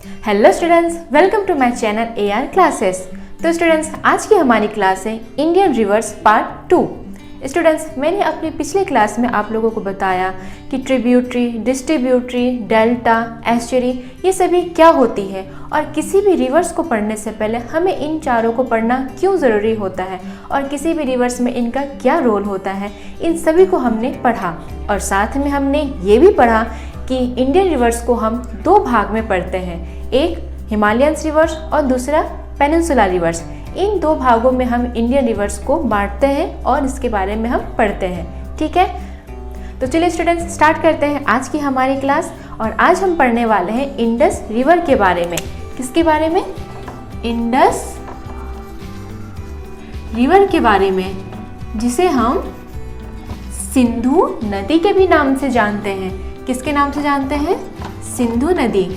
Hello students, welcome to my channel AR classes. तो students, आज की हमारी क्लास है इंडियन रिवर्स पार्ट 2। स्टूडेंट्स, मैंने अपनी पिछले क्लास में आप लोगों को बताया कि ट्रिब्यूटरी, डिस्ट्रीब्यूटरी, डेल्टा, एस्चुरी ये सभी क्या होती है और किसी भी रिवर्स को पढ़ने से पहले हमें इन चारों को पढ़ना क्यों ज़रूरी होता है और किसी भी रिवर्स में इनका क्या रोल होता है, इन सभी को हमने पढ़ा। और साथ में हमने ये भी पढ़ा कि इंडियन रिवर्स को हम दो भाग में पढ़ते हैं, एक हिमालयन रिवर्स और दूसरा पेनिनसुलर रिवर्स। इन दो भागों में हम इंडियन रिवर्स को बांटते हैं और इसके बारे में हम पढ़ते हैं। ठीक है, तो चलिए स्टूडेंट्स स्टार्ट करते हैं आज की हमारी क्लास। और आज हम पढ़ने वाले हैं इंडस रिवर के बारे में। किसके बारे में? इंडस रिवर के बारे में, जिसे हम सिंधु नदी के भी नाम से जानते हैं। किसके नाम से जानते हैं? सिंधु नदी।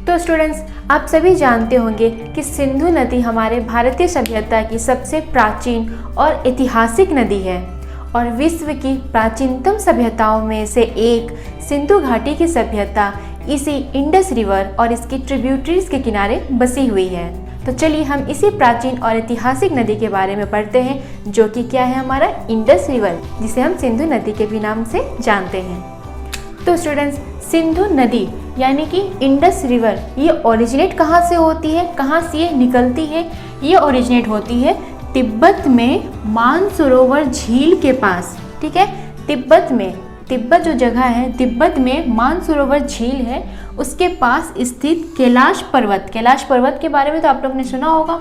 तो स्टूडेंट्स, आप सभी जानते होंगे कि सिंधु नदी हमारे भारतीय सभ्यता की सबसे प्राचीन और ऐतिहासिक नदी है और विश्व की प्राचीनतम सभ्यताओं में से एक सिंधु घाटी की सभ्यता इसी इंडस रिवर और इसकी ट्रिब्यूटरीज के किनारे बसी हुई है। तो चलिए हम इसी प्राचीन और ऐतिहासिक नदी के बारे में पढ़ते हैं, जो कि क्या है? हमारा इंडस रिवर, जिसे हम सिंधु नदी के भी नाम से जानते हैं। तो स्टूडेंट्स, सिंधु नदी यानी कि इंडस रिवर ये ओरिजिनेट कहाँ से होती है, कहाँ से ये निकलती है? ये ओरिजिनेट होती है तिब्बत में मानसरोवर झील के पास। ठीक है, तिब्बत जो जगह है, तिब्बत में मानसरोवर झील है, उसके पास स्थित कैलाश पर्वत के बारे में तो आप लोग ने सुना होगा।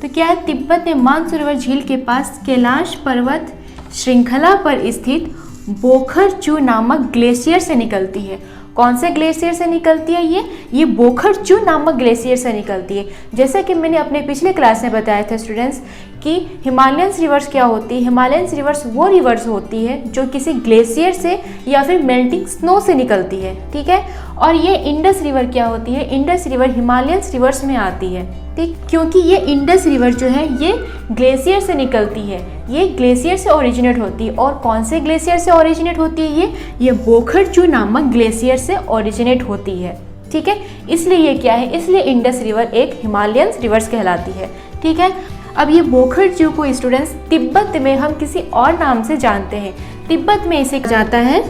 तो क्या है? तिब्बत में मानसरोवर झील के पास कैलाश पर्वत श्रृंखला पर स्थित बोखरचू नामक ग्लेशियर से निकलती है। कौन से ग्लेशियर से निकलती है? ये बोखरचू नामक ग्लेशियर से निकलती है। जैसा कि मैंने अपने पिछले क्लास में बताया था स्टूडेंट्स कि हिमालयन रिवर्स क्या होती है। हिमालयन रिवर्स वो रिवर्स होती है जो किसी ग्लेशियर से या फिर मेल्टिंग स्नो से निकलती है। ठीक है, और ये इंडस रिवर क्या होती है? इंडस रिवर हिमालयन रिवर्स में आती है। ठीक, क्योंकि ये इंडस रिवर जो है ये ग्लेशियर से निकलती है, ये ग्लेशियर से ओरिजिनेट होती है। और कौन से ग्लेशियर से ओरिजिनेट होती है? ये बोखरचू नामक ग्लेशियर से ओरिजिनेट होती है। ठीक है, इसलिए ये क्या है? इसलिए इंडस रिवर एक हिमालयन रिवर्स कहलाती है। ठीक है, अब ये बोखरचू को स्टूडेंट्स तिब्बत में हम किसी और नाम से जानते हैं। तिब्बत में इसे कहा जाता है,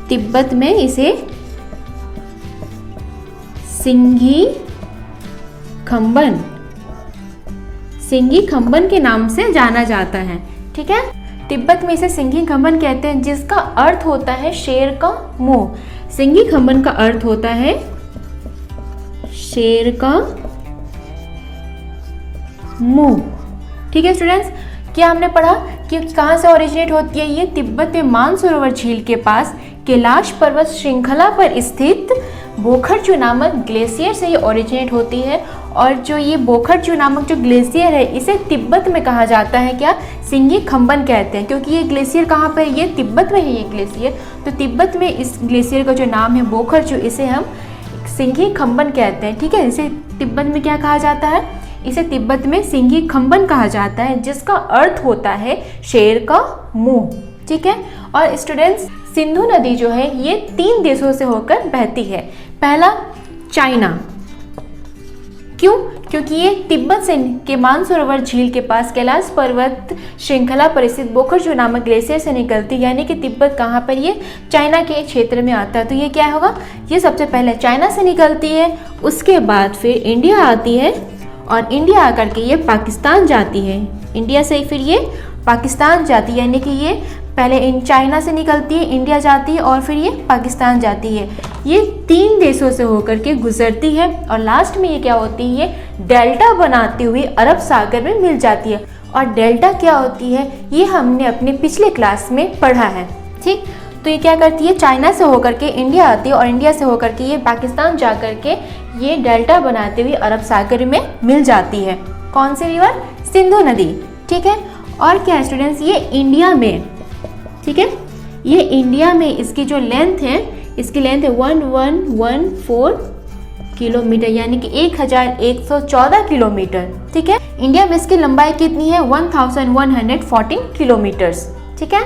तिब्बत में इसे सिंघी खंबन के नाम से जाना जाता है। ठीक है, तिब्बत में इसे सिंघी खंबन कहते हैं, जिसका अर्थ होता है शेर का मुंह। सिंघी खंबन का अर्थ होता है शेर का मुंह। ठीक है स्टूडेंट्स, क्या हमने पढ़ा कि कहाँ से ओरिजिनेट होती है? ये तिब्बत में मानसरोवर झील के पास कैलाश पर्वत श्रृंखला पर स्थित बोखरचू नामक ग्लेशियर से ये ओरिजिनेट होती है। और जो ये बोखरचू नामक जो ग्लेशियर है, इसे तिब्बत में कहा जाता है क्या? सिंघी खंबन कहते हैं, क्योंकि ये ग्लेशियर कहाँ पर? ये तिब्बत में है ये ग्लेशियर। तो तिब्बत में इस ग्लेशियर का जो नाम है बोखरचू, इसे हम सिंघी खंबन कहते हैं। ठीक है, इसे तिब्बत में क्या कहा जाता है? इसे तिब्बत में सिंघी खंबन कहा जाता है, जिसका अर्थ होता है शेर का मुंह। ठीक है, और स्टूडेंट्स, सिंधु नदी जो है ये 3 देशों से होकर बहती है। पहला चाइना। क्यों? क्योंकि ये तिब्बत से के मानसरोवर झील के पास कैलाश पर्वत श्रृंखला पर स्थित बोखरचू नामक ग्लेशियर से निकलती है, यानी कि तिब्बत कहाँ पर? ये चाइना के क्षेत्र में आता है। तो ये क्या होगा? ये सबसे पहले चाइना से निकलती है, उसके बाद फिर इंडिया आती है और इंडिया आकर के ये पाकिस्तान जाती है। इंडिया से फिर ये पाकिस्तान जाती है, यानी कि ये पहले इन चाइना से निकलती है, इंडिया जाती है और फिर ये पाकिस्तान जाती है। ये 3 देशों से होकर के गुजरती है और लास्ट में ये क्या होती है? ये डेल्टा बनाती हुई अरब सागर में मिल जाती है। और डेल्टा क्या होती है? ये हमने अपने पिछले क्लास में पढ़ा है। ठीक, तो ये क्या करती है? चाइना से होकर के इंडिया आती है और इंडिया से होकर के ये पाकिस्तान जा कर के ये डेल्टा बनाते हुए अरब सागर में मिल जाती है। कौन सी रिवर? सिंधु नदी। ठीक है, और क्या है स्टूडेंट्स? ये इंडिया में, ठीक है, ये इंडिया में इसकी जो लेंथ है, इसकी लेंथ है 1114 किलोमीटर, यानी कि 1114 किलोमीटर। ठीक है, इंडिया में इसकी लंबाई कितनी है? 1114 किलोमीटर्स। ठीक है।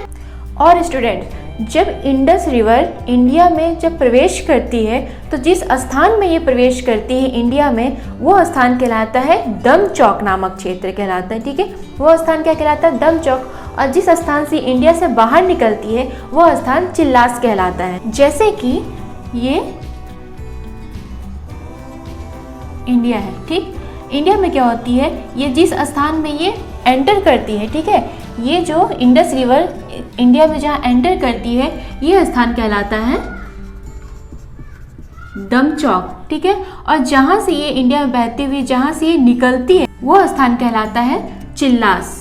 और स्टूडेंट, जब इंडस रिवर इंडिया में जब प्रवेश करती है तो जिस स्थान में ये प्रवेश करती है इंडिया में, वो स्थान कहलाता है दमचौक नामक क्षेत्र कहलाता है। ठीक है, वो स्थान क्या कहलाता है? दमचौक। और जिस स्थान से इंडिया से बाहर निकलती है वो स्थान चिल्लास कहलाता है। जैसे कि ये इंडिया है, ठीक, इंडिया में क्या होती है, ये जिस स्थान में ये एंटर करती है, ठीक है, ये जो इंडस रिवर इंडिया में जहाँ एंटर करती है ये स्थान कहलाता है दमचौक। ठीक है, और जहाँ से ये इंडिया में बहती हुई जहाँ से ये निकलती है वो स्थान कहलाता है चिल्लास।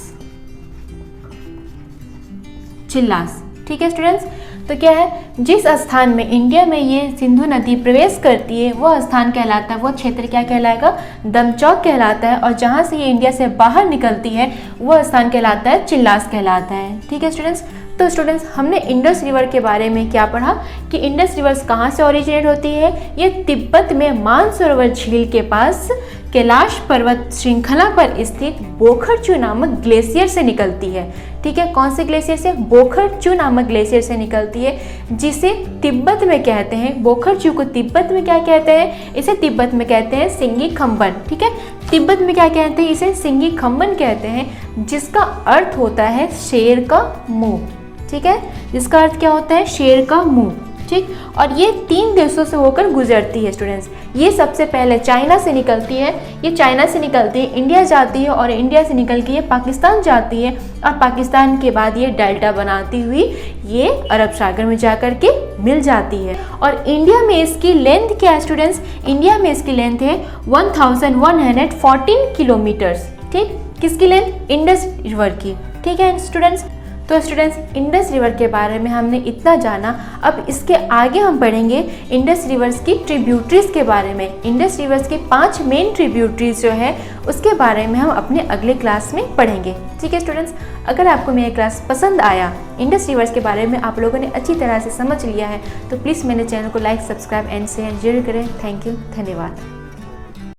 चिल्लास, ठीक है स्टूडेंट्स। तो क्या है, जिस स्थान में इंडिया में ये सिंधु नदी प्रवेश करती है वो स्थान कहलाता है, वो क्षेत्र क्या कहलाएगा? दमचौक कहलाता है। और जहाँ से ये इंडिया से बाहर निकलती है वो स्थान कहलाता है चिल्लास कहलाता है। ठीक है स्टूडेंट्स। तो स्टूडेंट्स, हमने इंडस रिवर के बारे में क्या पढ़ा कि इंडस रिवर कहाँ से ओरिजिनेट होती है? ये तिब्बत में मानसरोवर झील के पास कैलाश पर्वत श्रृंखला पर स्थित बोखरचू नामक ग्लेशियर से निकलती है। ठीक है, कौन से ग्लेशियर से? बोखरचू नामक ग्लेशियर से निकलती है, जिसे तिब्बत में कहते हैं, बोखरचू को तिब्बत में क्या कहते हैं? इसे तिब्बत में कहते हैं सिंगी खम्बन। ठीक है, तिब्बत में क्या कहते हैं? इसे सिंगी खम्बन कहते हैं, जिसका अर्थ होता है शेर का मुंह। ठीक है, जिसका अर्थ क्या होता है? शेर का मुंह। ठीक, और ये 3 देशों से होकर गुजरती है स्टूडेंट्स। ये सबसे पहले चाइना से निकलती है, ये चाइना से निकलती है, इंडिया जाती है, और इंडिया से निकल के ये पाकिस्तान जाती है, और पाकिस्तान के बाद ये डेल्टा बनाती हुई ये अरब सागर में जाकर के मिल जाती है। और इंडिया में इसकी लेंथ क्या है स्टूडेंट्स? इंडिया में इसकी लेंथ है 1114 किलोमीटर्स। ठीक, किसकी लेंथ? इंडस रिवर की। ठीक है स्टूडेंट्स। तो स्टूडेंट्स, इंडस रिवर के बारे में हमने इतना जाना। अब इसके आगे हम पढ़ेंगे इंडस रिवर्स की ट्रिब्यूटरीज के बारे में। इंडस रिवर्स की 5 मेन ट्रिब्यूटरीज जो है उसके बारे में हम अपने अगले क्लास में पढ़ेंगे। ठीक है स्टूडेंट्स, अगर आपको मेरा क्लास पसंद आया, इंडस रिवर्स के बारे में आप लोगों ने अच्छी तरह से समझ लिया है, तो प्लीज़ मेरे चैनल को लाइक, सब्सक्राइब एंड शेयर जरूर करें। थैंक यू, धन्यवाद।